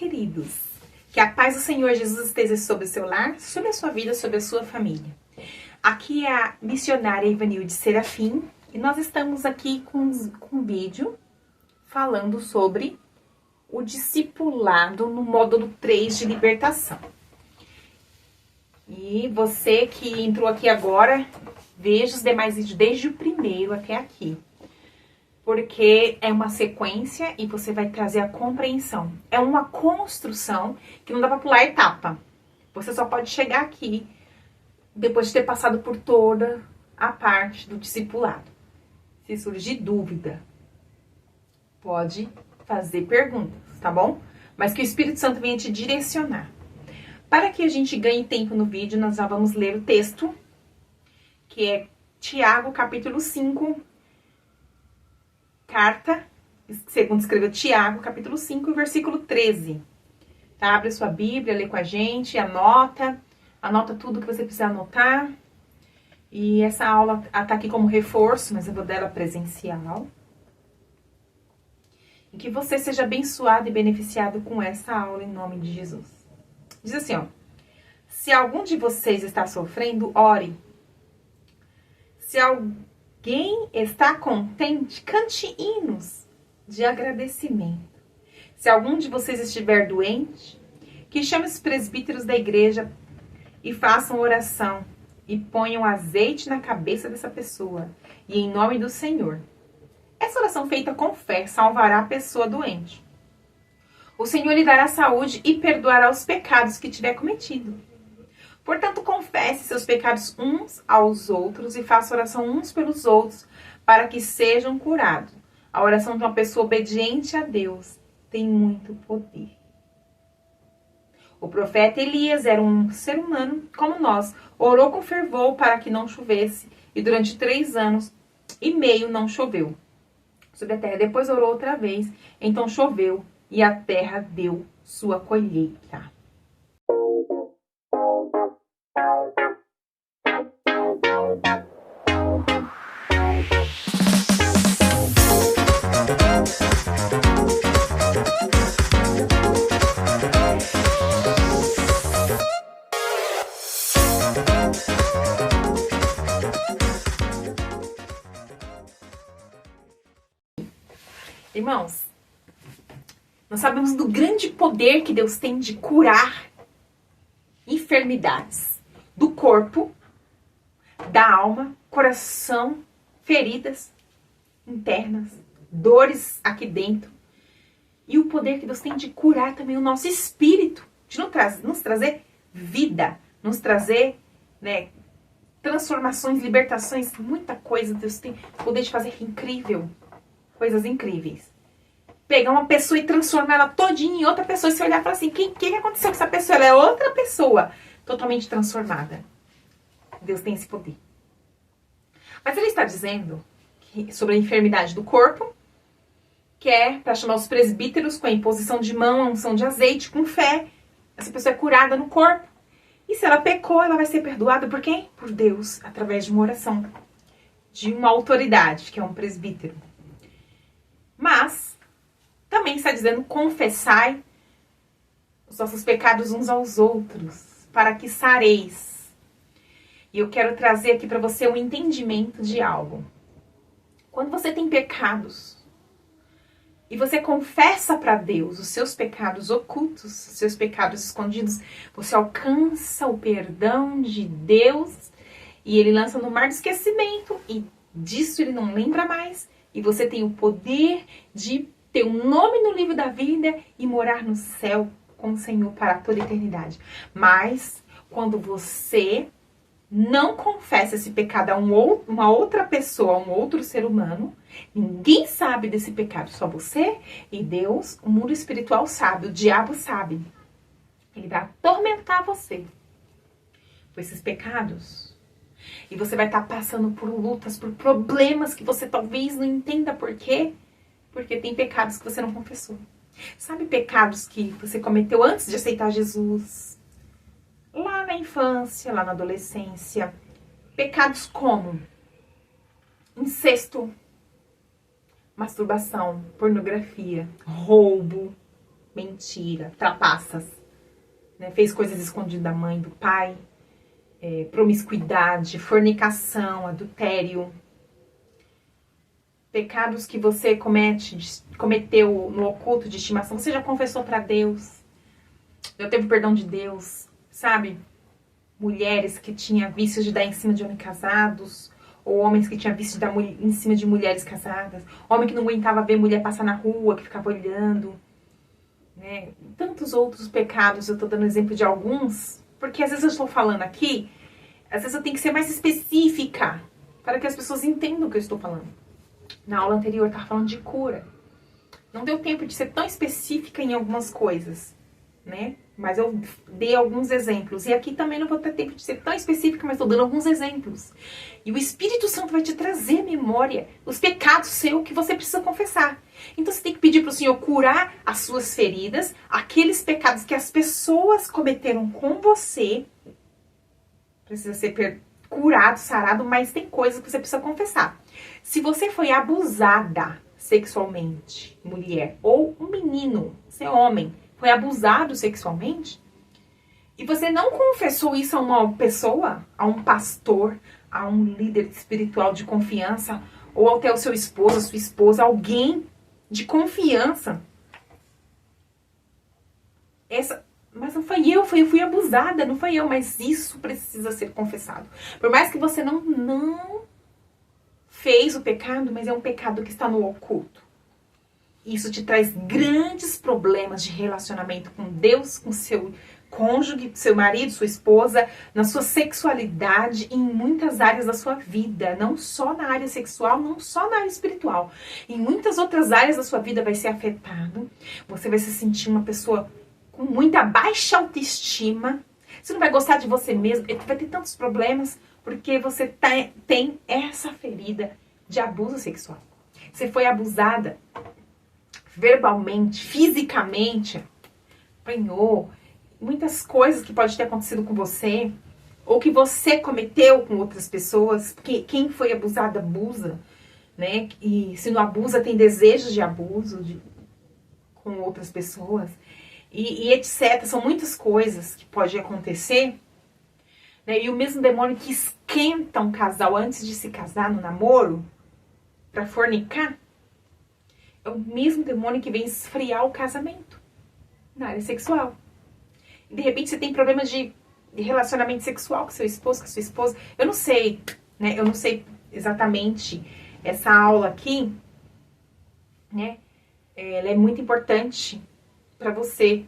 queridos? Que a paz do Senhor Jesus esteja sobre o seu lar, sobre a sua vida, sobre a sua família. Aqui é a missionária Ivanilde Serafim e nós estamos aqui com um vídeo falando sobre o discipulado no módulo 3 de libertação. E você que entrou aqui agora, veja os demais vídeos desde o primeiro até aqui. Porque é uma sequência e você vai trazer a compreensão. É uma construção que não dá para pular etapa. Você só pode chegar aqui depois de ter passado por toda a parte do discipulado. Se surgir dúvida, pode fazer perguntas, tá bom? Mas que o Espírito Santo venha te direcionar. Para que a gente ganhe tempo no vídeo, nós já vamos ler o texto, que é Tiago, capítulo 5, carta, segundo escreveu Tiago, capítulo 5, versículo 13. Tá? Abre sua Bíblia, lê com a gente, anota tudo que você precisa anotar. E essa aula está aqui como reforço, mas eu vou dela presencial. E que você seja abençoado e beneficiado com essa aula em nome de Jesus. Diz assim, ó. Se algum de vocês está sofrendo, ore. Se alguém está contente, cante hinos de agradecimento. Se algum de vocês estiver doente, que chame os presbíteros da igreja e façam oração e ponham azeite na cabeça dessa pessoa e em nome do Senhor. Essa oração feita com fé salvará a pessoa doente. O Senhor lhe dará saúde e perdoará os pecados que tiver cometido. Portanto, confesse seus pecados uns aos outros e faça oração uns pelos outros para que sejam curados. A oração de uma pessoa obediente a Deus tem muito poder. O profeta Elias era um ser humano como nós. Orou com fervor para que não chovesse e durante 3 anos e meio não choveu sobre a terra. Depois orou outra vez, então choveu e a terra deu sua colheita. Irmãos, nós sabemos do grande poder que Deus tem de curar enfermidades do corpo, da alma, coração, feridas internas, dores aqui dentro. E o poder que Deus tem de curar também o nosso espírito, de nos trazer vida, nos trazer, transformações, libertações, muita coisa. Deus tem o poder de fazer incrível, coisas incríveis. Pegar uma pessoa e transformar ela todinha em outra pessoa. E você olhar e falar assim, o que aconteceu com essa pessoa? Ela é outra pessoa, totalmente transformada. Deus tem esse poder. Mas ele está dizendo sobre a enfermidade do corpo, que é para chamar os presbíteros com a imposição de mão, a unção de azeite, com fé. Essa pessoa é curada no corpo. E se ela pecou, ela vai ser perdoada por quem? Por Deus, através de uma oração. De uma autoridade, que é um presbítero. Mas também está dizendo, confessai os nossos pecados uns aos outros, para que sareis. E eu quero trazer aqui para você um entendimento de algo. Quando você tem pecados, e você confessa para Deus os seus pecados ocultos, os seus pecados escondidos, você alcança o perdão de Deus, e Ele lança no mar do esquecimento, e disso Ele não lembra mais, e você tem o poder de ter um nome no livro da vida e morar no céu com o Senhor para toda a eternidade. Mas, quando você não confessa esse pecado a uma outra pessoa, a um outro ser humano, ninguém sabe desse pecado, só você e Deus, o mundo espiritual sabe, o diabo sabe. Ele vai atormentar você com esses pecados. E você vai estar passando por lutas, por problemas que você talvez não entenda por quê. Porque tem pecados que você não confessou. Sabe pecados que você cometeu antes de aceitar Jesus? Lá na infância, lá na adolescência. Pecados como incesto, masturbação, pornografia, roubo, mentira, trapaças, né? Fez coisas escondidas da mãe, do pai, promiscuidade, fornicação, adultério, pecados que você cometeu no oculto de estimação, você já confessou para Deus, já teve perdão de Deus, sabe? Mulheres que tinham vícios de dar em cima de homens casados, ou homens que tinham vício de dar em cima de mulheres casadas, homem que não aguentava ver mulher passar na rua, que ficava olhando, né? Tantos outros pecados, eu tô dando exemplo de alguns, porque às vezes eu estou falando aqui, às vezes eu tenho que ser mais específica, para que as pessoas entendam o que eu estou falando. Na aula anterior eu estava falando de cura. Não deu tempo de ser tão específica em algumas coisas, né? Mas eu dei alguns exemplos. E aqui também não vou ter tempo de ser tão específica, mas estou dando alguns exemplos. E o Espírito Santo vai te trazer à memória os pecados seus que você precisa confessar. Então você tem que pedir para o Senhor curar as suas feridas, aqueles pecados que as pessoas cometeram com você. Precisa ser curado, sarado, mas tem coisas que você precisa confessar. Se você foi abusada sexualmente, mulher, ou um menino, você é homem, foi abusado sexualmente, e você não confessou isso a uma pessoa, a um pastor, a um líder espiritual de confiança, ou até o seu esposo, a sua esposa, alguém de confiança. Mas não foi eu fui abusada, não foi eu, mas isso precisa ser confessado. Por mais que você não fez o pecado, mas é um pecado que está no oculto. Isso te traz grandes problemas de relacionamento com Deus, com seu cônjuge, seu marido, sua esposa, na sua sexualidade, em muitas áreas da sua vida, não só na área sexual, não só na área espiritual. Em muitas outras áreas da sua vida vai ser afetado. Você vai se sentir uma pessoa com muita baixa autoestima. Você não vai gostar de você mesmo, vai ter tantos problemas, porque você tem essa ferida de abuso sexual. Você foi abusada verbalmente, fisicamente, apanhou, muitas coisas que pode ter acontecido com você, ou que você cometeu com outras pessoas, porque quem foi abusado abusa, né? E se não abusa, tem desejos de abuso com outras pessoas, e etc. São muitas coisas que podem acontecer, né? E o mesmo demônio que esquenta um casal antes de se casar no namoro, para fornicar, é o mesmo demônio que vem esfriar o casamento na área sexual. E de repente você tem problemas de relacionamento sexual com seu esposo, com a sua esposa. Eu não sei, né? Eu não sei exatamente essa aula aqui, né? Ela é muito importante para você.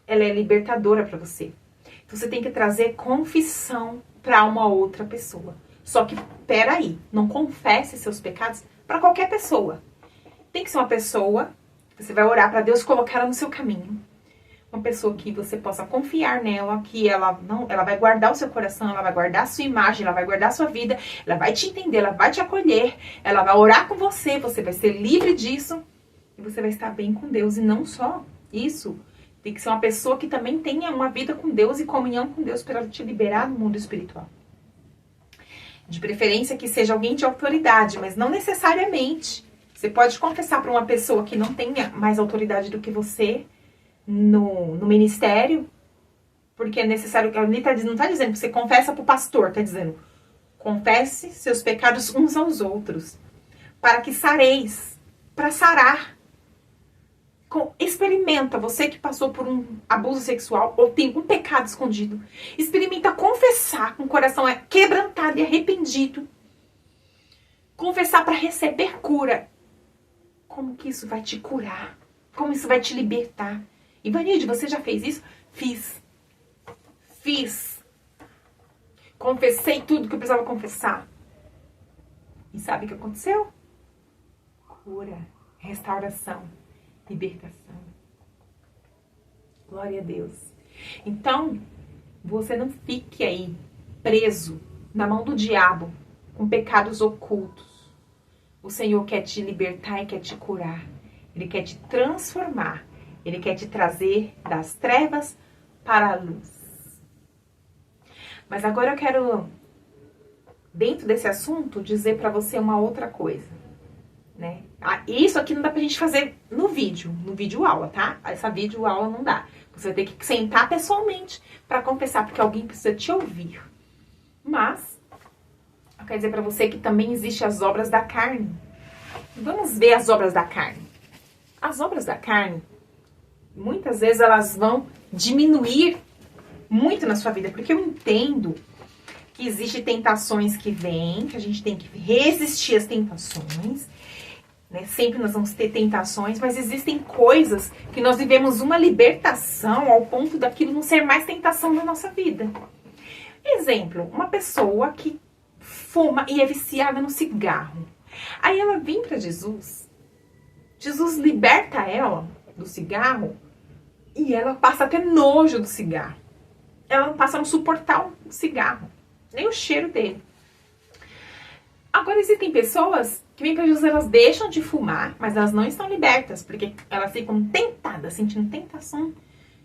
Ela é libertadora para você. Então você tem que trazer confissão para uma outra pessoa. Só que, peraí, não confesse seus pecados para qualquer pessoa. Tem que ser uma pessoa, você vai orar para Deus colocar ela no seu caminho. Uma pessoa que você possa confiar nela, que ela vai guardar o seu coração, ela vai guardar a sua imagem, ela vai guardar a sua vida, ela vai te entender, ela vai te acolher, ela vai orar com você vai ser livre disso e você vai estar bem com Deus. E não só isso, tem que ser uma pessoa que também tenha uma vida com Deus e comunhão com Deus para ela te liberar no mundo espiritual. De preferência que seja alguém de autoridade, mas não necessariamente. Você pode confessar para uma pessoa que não tenha mais autoridade do que você no ministério, porque é necessário, não está dizendo que você confessa para o pastor, está dizendo, confesse seus pecados uns aos outros, para que sareis, para sarar. Experimenta, você que passou por um abuso sexual ou tem um pecado escondido, experimenta confessar com o coração quebrantado e arrependido, confessar para receber cura. Como que isso vai te curar? Como isso vai te libertar? Ivanilde, você já fez isso? Fiz. Confessei tudo que eu precisava confessar. E sabe o que aconteceu? Cura, restauração, libertação. Glória a Deus. Então, você não fique aí preso na mão do diabo com pecados ocultos. O Senhor quer te libertar e quer te curar. Ele quer te transformar. Ele quer te trazer das trevas para a luz. Mas agora eu quero, dentro desse assunto, dizer para você uma outra coisa. né? Isso aqui não dá pra gente fazer no vídeo aula, tá? Essa vídeo aula não dá. Você vai ter que sentar pessoalmente pra confessar, porque alguém precisa te ouvir. Mas, eu quero dizer pra você que também existem as obras da carne. Vamos ver as obras da carne. As obras da carne, muitas vezes elas vão diminuir muito na sua vida, porque eu entendo que existem tentações que vêm, que a gente tem que resistir às tentações, né? Sempre nós vamos ter tentações, mas existem coisas que nós vivemos uma libertação ao ponto daquilo não ser mais tentação na nossa vida. Exemplo, uma pessoa que fuma e é viciada no cigarro. Aí ela vem para Jesus, Jesus liberta ela do cigarro e ela passa a ter nojo do cigarro. Ela passa a não suportar o cigarro, nem o cheiro dele. Agora existem pessoas que vêm para Jesus, elas deixam de fumar, mas elas não estão libertas, porque elas ficam tentadas, sentindo tentação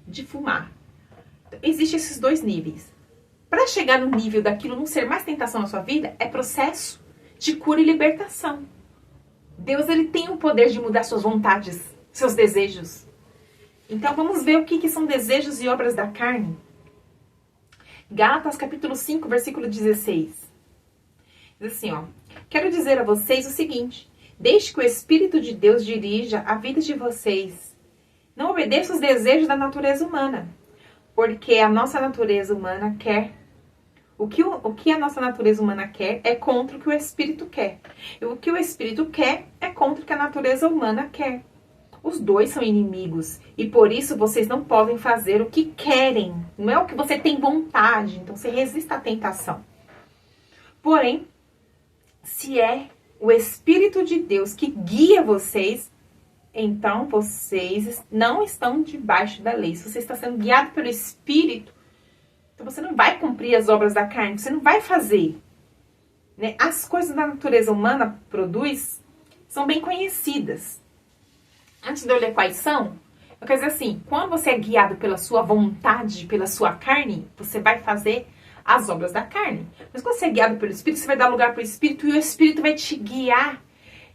de fumar. Então, existem esses dois níveis. Para chegar no nível daquilo não ser mais tentação na sua vida, é processo de cura e libertação. Deus, ele tem o poder de mudar suas vontades, seus desejos. Então vamos ver o que são desejos e obras da carne. Gálatas capítulo 5, versículo 16. Diz assim, ó. Quero dizer a vocês o seguinte: deixe que o Espírito de Deus dirija a vida de vocês. Não obedeça os desejos da natureza humana, porque a nossa natureza humana quer. O que a nossa natureza humana quer é contra o que o Espírito quer. E o que o Espírito quer é contra o que a natureza humana quer. Os dois são inimigos e por isso vocês não podem fazer o que querem. Não é o que você tem vontade, então você resista à tentação. Porém, se é o Espírito de Deus que guia vocês, então vocês não estão debaixo da lei. Se você está sendo guiado pelo Espírito, então você não vai cumprir as obras da carne, você não vai fazer. Né? As coisas da natureza humana produz são bem conhecidas. Antes de eu ler quais são, eu quero dizer assim, quando você é guiado pela sua vontade, pela sua carne, você vai fazer as obras da carne. Mas quando você é guiado pelo Espírito, você vai dar lugar para o Espírito e o Espírito vai te guiar.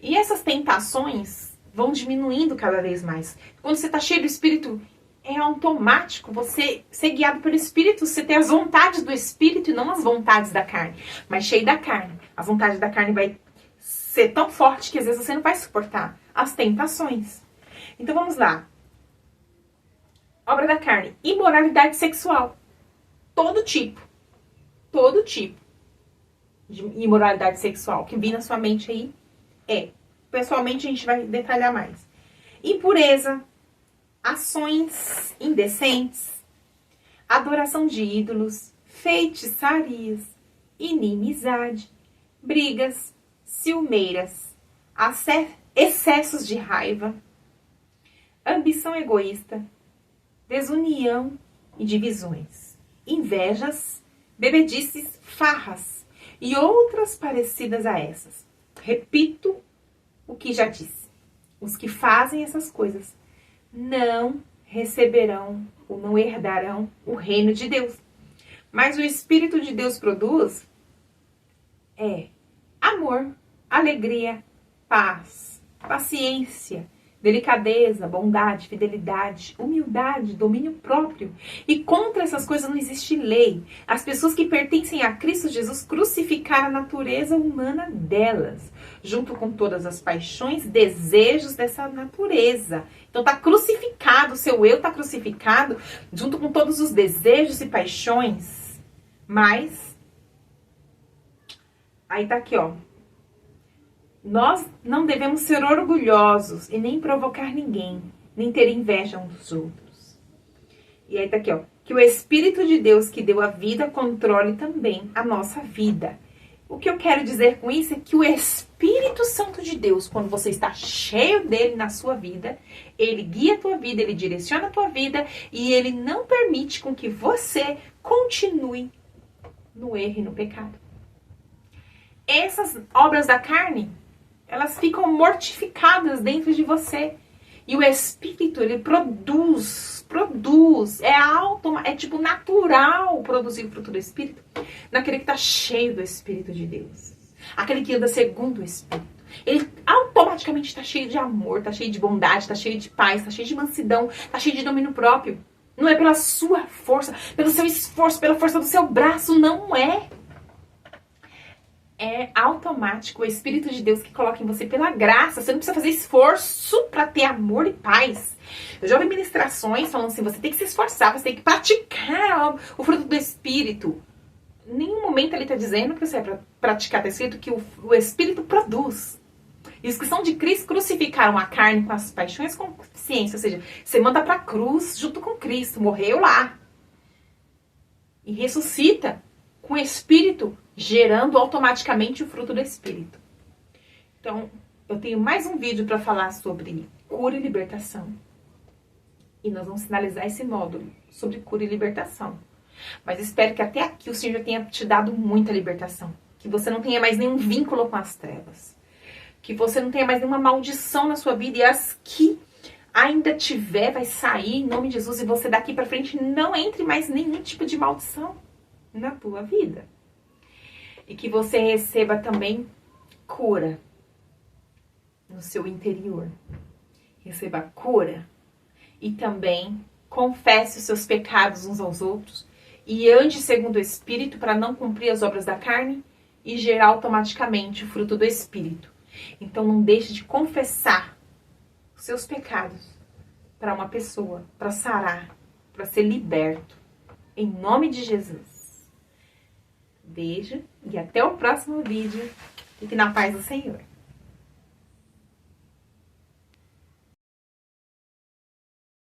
E essas tentações vão diminuindo cada vez mais. Quando você está cheio do Espírito, é automático você ser guiado pelo Espírito, você ter as vontades do Espírito e não as vontades da carne. Mas cheio da carne. A vontade da carne vai ser tão forte que às vezes você não vai suportar as tentações. Então vamos lá. Obra da carne. Imoralidade sexual. Todo tipo de imoralidade sexual que vir na sua mente aí pessoalmente a gente vai detalhar mais. Impureza, ações indecentes, adoração de ídolos, feitiçarias, inimizade, brigas, ciumeiras, excessos de raiva, ambição egoísta, desunião e divisões, invejas, bebedices, farras e outras parecidas a essas. Repito o que já disse. Os que fazem essas coisas não receberão ou não herdarão o reino de Deus. Mas o Espírito de Deus produz amor, alegria, paz, paciência, delicadeza, bondade, fidelidade, humildade, domínio próprio. E contra essas coisas não existe lei. As pessoas que pertencem a Cristo Jesus crucificaram a natureza humana delas, junto com todas as paixões, desejos dessa natureza. Então tá crucificado, o seu eu tá crucificado, junto com todos os desejos e paixões. Mas, aí tá aqui, ó. Nós não devemos ser orgulhosos e nem provocar ninguém, nem ter inveja uns dos outros. E aí tá aqui, ó. Que o Espírito de Deus que deu a vida controle também a nossa vida. O que eu quero dizer com isso é que o Espírito Santo de Deus, quando você está cheio dele na sua vida, ele guia a tua vida, ele direciona a tua vida e ele não permite com que você continue no erro e no pecado. Essas obras da carne, elas ficam mortificadas dentro de você. E o Espírito, ele produz. É tipo natural produzir o fruto do Espírito naquele que está cheio do Espírito de Deus. Aquele que anda segundo o Espírito. Ele automaticamente automaticamente está cheio de amor, está cheio de bondade, está cheio de paz, está cheio de mansidão, está cheio de domínio próprio. Não é pela sua força, pelo seu esforço, pela força do seu braço, não é. É automático o Espírito de Deus que coloca em você pela graça. Você não precisa fazer esforço para ter amor e paz. Eu já ouvi ministrações falando assim, você tem que se esforçar, você tem que praticar o fruto do Espírito. Em nenhum momento ele está dizendo que você é para praticar, está escrito que o Espírito produz. E os que são de Cristo crucificaram a carne com as paixões com consciência. Ou seja, você manda para a cruz junto com Cristo, morreu lá. E ressuscita com o Espírito, gerando automaticamente o fruto do Espírito. Então, eu tenho mais um vídeo para falar sobre cura e libertação. E nós vamos finalizar esse módulo sobre cura e libertação. Mas espero que até aqui o Senhor já tenha te dado muita libertação. Que você não tenha mais nenhum vínculo com as trevas. Que você não tenha mais nenhuma maldição na sua vida. E as que ainda tiver, vai sair em nome de Jesus. E você daqui para frente não entre mais nenhum tipo de maldição na tua vida. E que você receba também cura no seu interior. Receba cura. E também confesse os seus pecados uns aos outros. E ande segundo o Espírito para não cumprir as obras da carne e gerar automaticamente o fruto do Espírito. Então não deixe de confessar os seus pecados para uma pessoa, para sarar, para ser liberto. Em nome de Jesus. Beijo e até o próximo vídeo. Fique na paz do Senhor.